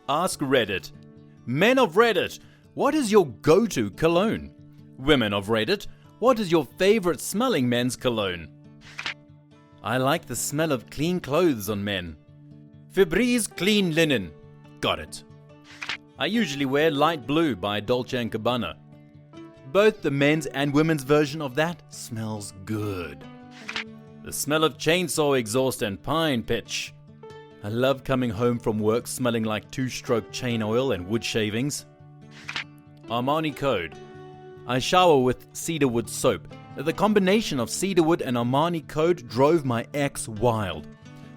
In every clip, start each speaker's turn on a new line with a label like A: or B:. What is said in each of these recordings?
A: AskReddit. Men of Reddit, what is your go-to cologne? Women of Reddit, what is your favorite smelling men's cologne? I like the smell of clean clothes on men. Febreze clean linen. Got it. I usually wear light blue by Dolce & Gabbana. Both the men's and women's version of that smells good. The smell of chainsaw exhaust and pine pitch. I love coming home from work smelling like two-stroke chain oil and wood shavings. Armani Code. I shower with cedarwood soap. The combination of cedarwood and Armani Code drove my ex wild.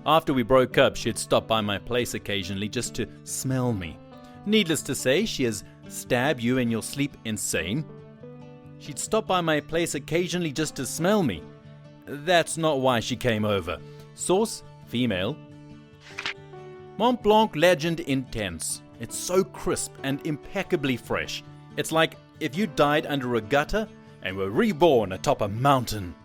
A: After we broke up, she'd stop by my place occasionally just to smell me. Needless to say, she has stabbed you in your sleep insane. She'd stop by my place occasionally just to smell me. That's not why she came over. Source, female. Mont Blanc Legend Intense. It's so crisp and impeccably fresh. It's like if you died under a gutter and were reborn atop a mountain.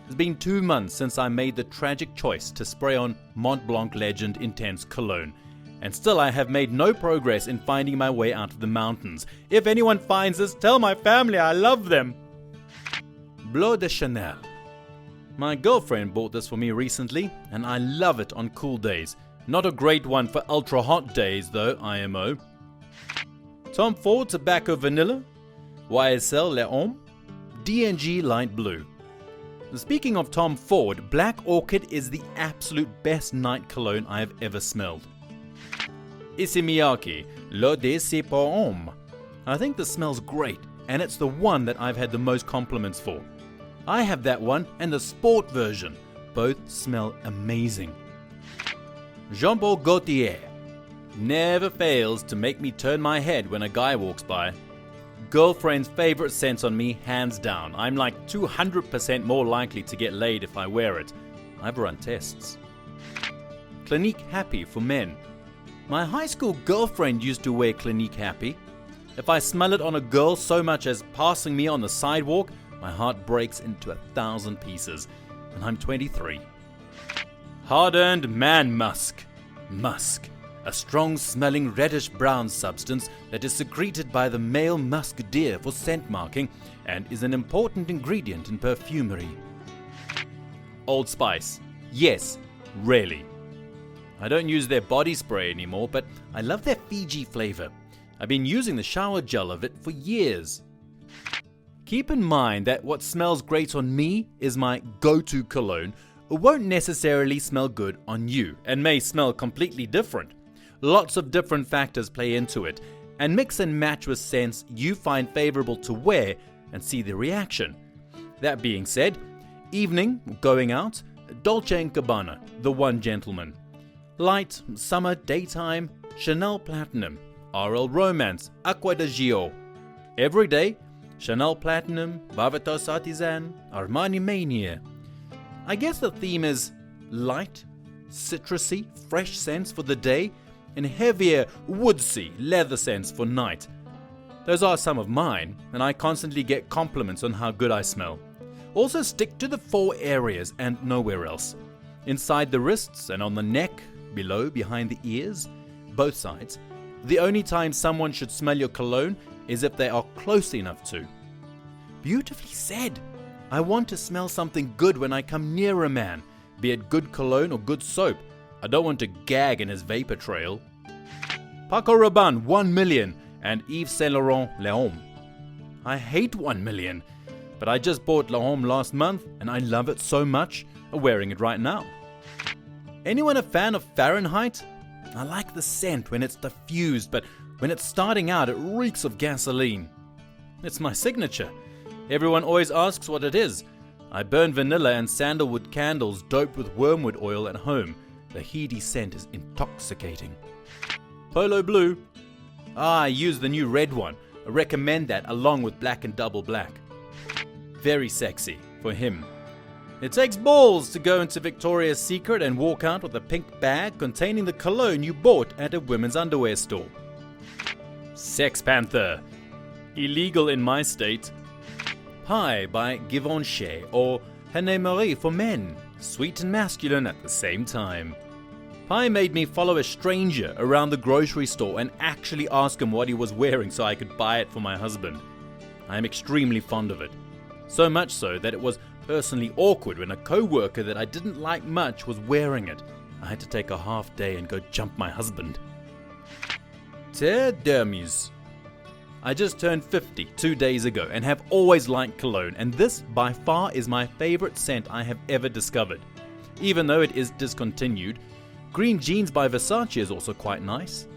A: It's been 2 months since I made the tragic choice to spray on Mont Blanc Legend Intense cologne, and still I have made no progress in finding my way out of the mountains. If anyone finds this, tell my family I love them. Bleu de Chanel. My girlfriend bought this for me recently, and I love it on cool days. Not a great one for ultra hot days though, IMO. Tom Ford Tobacco Vanilla, YSL Le Homme, D&G Light Blue. Speaking of Tom Ford, Black Orchid is the absolute best night cologne I have ever smelled. Issey Miyake, L'Eau de C'est pour Homme. I think this smells great, and it's the one that I've had the most compliments for. I have that one and the sport version. Both smell amazing. Jean-Paul Gaultier. Never fails to make me turn my head when a guy walks by. Girlfriend's favorite scent on me, hands down. I'm like 200% more likely to get laid if I wear it. I've run tests. Clinique Happy for men. My high school girlfriend used to wear Clinique Happy. If I smell it on a girl so much as passing me on the sidewalk, my heart breaks into 1,000 pieces. And I'm 23. Hard-earned man musk. Musk. A strong-smelling reddish-brown substance that is secreted by the male musk deer for scent marking and is an important ingredient in perfumery. Old Spice. Yes, really. I don't use their body spray anymore, but I love their Fiji flavor. I've been using the shower gel of it for years. Keep in mind that what smells great on me is my go-to cologne. It won't necessarily smell good on you and may smell completely different. Lots of different factors play into it, and mix and match with scents you find favorable to wear and see the reaction. That being said, evening, going out, Dolce & Gabbana, The One Gentleman. Light, summer, daytime, Chanel Platinum, RL Romance, Acqua di Gio. Every day, Chanel Platinum, Barbatos Artisan, Armani Mania. I guess the theme is light, citrusy, fresh scents for the day, and heavier, woodsy, leather scents for night. Those are some of mine, and I constantly get compliments on how good I smell. Also stick to the 4 areas and nowhere else. Inside the wrists and on the neck, below, behind the ears, both sides. The only time someone should smell your cologne is if they are close enough to. Beautifully said. I want to smell something good when I come near a man, be it good cologne or good soap. I don't want to gag in his vapor trail. Paco Rabanne 1 million and Yves Saint Laurent Le Homme. I hate 1 million, but I just bought Le Homme last month and I love it so much, I'm wearing it right now. Anyone a fan of Fahrenheit? I like the scent when it's diffused, but when it's starting out, it reeks of gasoline. It's my signature. Everyone always asks what it is. I burn vanilla and sandalwood candles doped with wormwood oil at home. The heady scent is intoxicating. Polo Blue. I use the new red one. I recommend that along with Black and Double Black. Very sexy for him. It takes balls to go into Victoria's Secret and walk out with a pink bag containing the cologne you bought at a women's underwear store. Sex Panther. Illegal in my state. Pie by Givenchy or Hannah Marie for men. Sweet and masculine at the same time. Pi made me follow a stranger around the grocery store and actually ask him what he was wearing so I could buy it for my husband. I am extremely fond of it. So much so that it was personally awkward when a co-worker that I didn't like much was wearing it. I had to take a half day and go jump my husband. Ter Dermis. I just turned 50 2 days ago and have always liked cologne, and this by far is my favorite scent I have ever discovered. Even though it is discontinued, Green Jeans by Versace is also quite nice.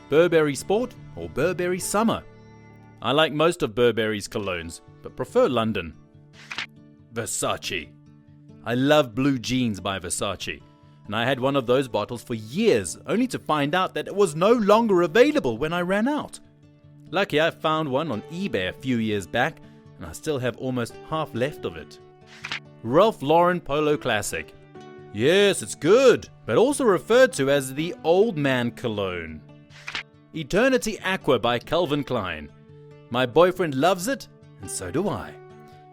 A: Burberry Sport or Burberry Summer. I like most of Burberry's colognes, but prefer London. Versace. I love Blue Jeans by Versace, and I had one of those bottles for years, only to find out that it was no longer available when I ran out. Lucky I found one on eBay a few years back, and I still have almost half left of it. Ralph Lauren Polo Classic. Yes, it's good, but also referred to as the old man cologne. Eternity Aqua by Calvin Klein. My boyfriend loves it, and so do I.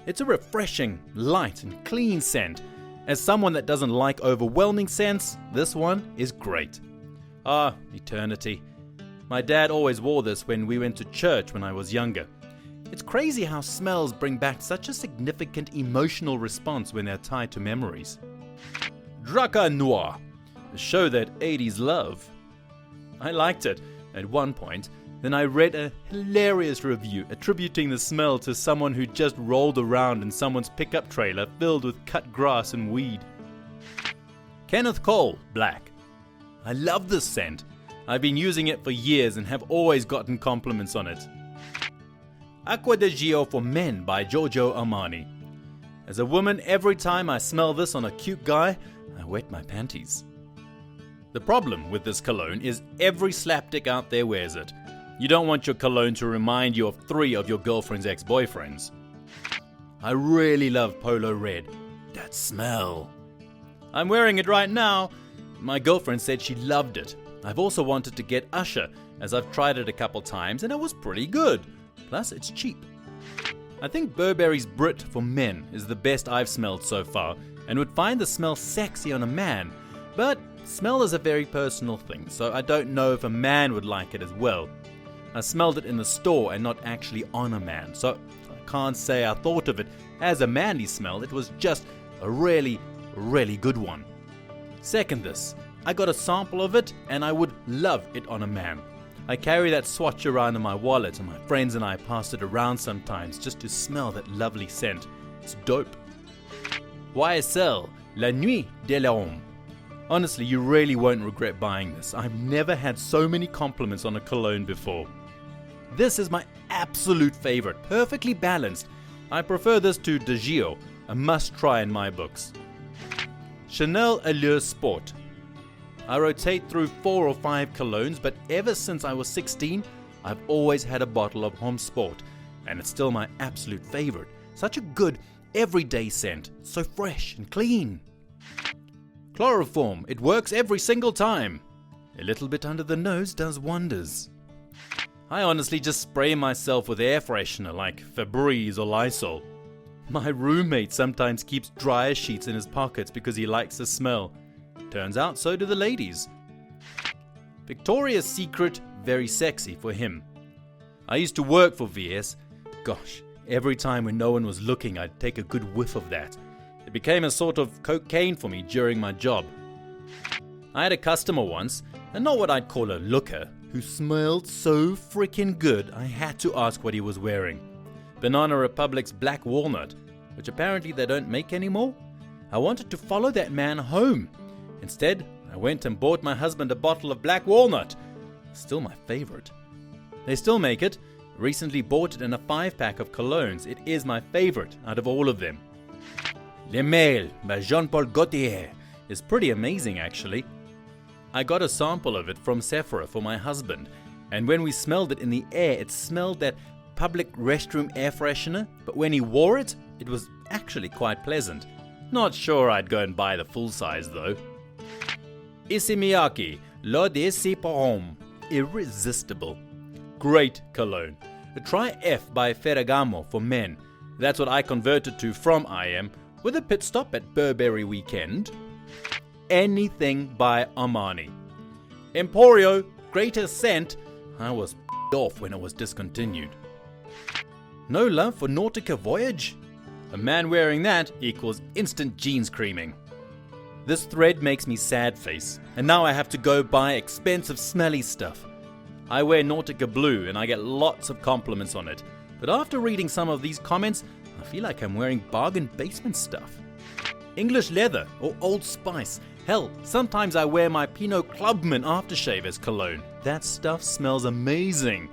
A: It's a refreshing, light and clean scent. As someone that doesn't like overwhelming scents, this one is great. Ah, Eternity. My dad always wore this when we went to church when I was younger. It's crazy how smells bring back such a significant emotional response when they're tied to memories. Draca Noir, a show that 80s love. I liked it at one point, then I read a hilarious review attributing the smell to someone who just rolled around in someone's pickup trailer filled with cut grass and weed. Kenneth Cole, Black. I love this scent. I've been using it for years and have always gotten compliments on it. Acqua di Gio for Men by Giorgio Armani. As a woman, every time I smell this on a cute guy, I wet my panties. The problem with this cologne is every slapdick out there wears it. You don't want your cologne to remind you of 3 of your girlfriend's ex-boyfriends. I really love Polo Red. That smell. I'm wearing it right now. My girlfriend said she loved it. I've also wanted to get Usher, as I've tried it a couple times and it was pretty good. Plus, it's cheap. I think Burberry's Brit for Men is the best I've smelled so far, and would find the smell sexy on a man, but smell is a very personal thing, so I don't know if a man would like it as well. I smelled it in the store and not actually on a man, so I can't say I thought of it as a manly smell. It was just a really, really good one. Second this, I got a sample of it and I would love it on a man. I carry that swatch around in my wallet and my friends and I pass it around sometimes just to smell that lovely scent. It's dope. YSL, La Nuit de l'Homme. Honestly, you really won't regret buying this. I've never had so many compliments on a cologne before. This is my absolute favorite, perfectly balanced. I prefer this to De Gio, a must-try in my books. Chanel Allure Sport. I rotate through 4 or 5 colognes, but ever since I was 16, I've always had a bottle of Homme Sport, and it's still my absolute favorite. Such a good, everyday scent, so fresh and clean. Chloroform, it works every single time. A little bit under the nose does wonders. I honestly just spray myself with air freshener like Febreze or Lysol. My roommate sometimes keeps dryer sheets in his pockets because he likes the smell. Turns out so do the ladies. Victoria's Secret, very sexy for him. I used to work for VS. Gosh, every time when no one was looking, I'd take a good whiff of that. It became a sort of cocaine for me during my job. I had a customer once, and not what I'd call a looker, who smelled so freaking good I had to ask what he was wearing. Banana Republic's Black Walnut, which apparently they don't make anymore. I wanted to follow that man home. Instead, I went and bought my husband a bottle of Black Walnut. Still my favorite. They still make it. Recently bought it in a 5-pack of colognes. It is my favorite out of all of them. Le Mail by Jean-Paul Gaultier is pretty amazing actually. I got a sample of it from Sephora for my husband, and when we smelled it in the air, it smelled that public restroom air freshener, but when he wore it, it was actually quite pleasant. Not sure I'd go and buy the full size though. Issey Miyake, L'Eau d'Issey pour Homme, irresistible. Great cologne. Try F by Ferragamo for men. That's what I converted to from IM, with a pit stop at Burberry Weekend. anything by Armani. Emporio, greatest scent. I was off when it was discontinued. No love for Nautica Voyage? A man wearing that equals instant jeans creaming. This thread makes me sad face, and now I have to go buy expensive smelly stuff. I wear Nautica Blue and I get lots of compliments on it, but after reading some of these comments, I feel like I'm wearing bargain basement stuff. English Leather or Old Spice. Hell, sometimes I wear my Pinot Clubman aftershave as cologne. That stuff smells amazing.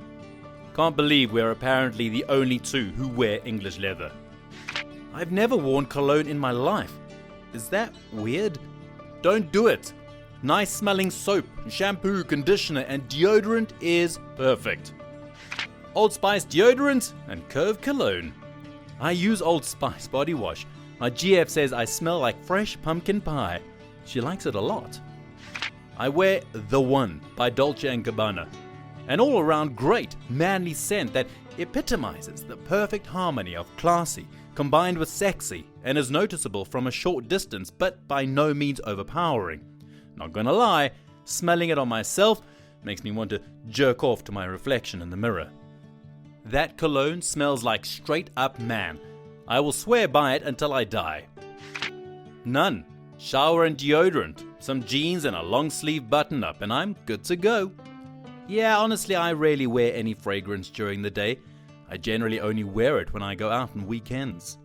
A: Can't believe we're apparently the only two who wear English Leather. I've never worn cologne in my life. Is that weird? Don't do it. Nice smelling soap, shampoo, conditioner and deodorant is perfect. Old Spice deodorant and Curve cologne. I use Old Spice body wash. My GF says I smell like fresh pumpkin pie. She likes it a lot. I wear The One by Dolce & Gabbana. An all-around great, manly scent that epitomizes the perfect harmony of classy combined with sexy and is noticeable from a short distance but by no means overpowering. Not gonna lie, smelling it on myself makes me want to jerk off to my reflection in the mirror. That cologne smells like straight up man. I will swear by it until I die. None. Shower and deodorant, some jeans and a long sleeve button up and I'm good to go. Yeah, honestly I rarely wear any fragrance during the day. I generally only wear it when I go out on weekends.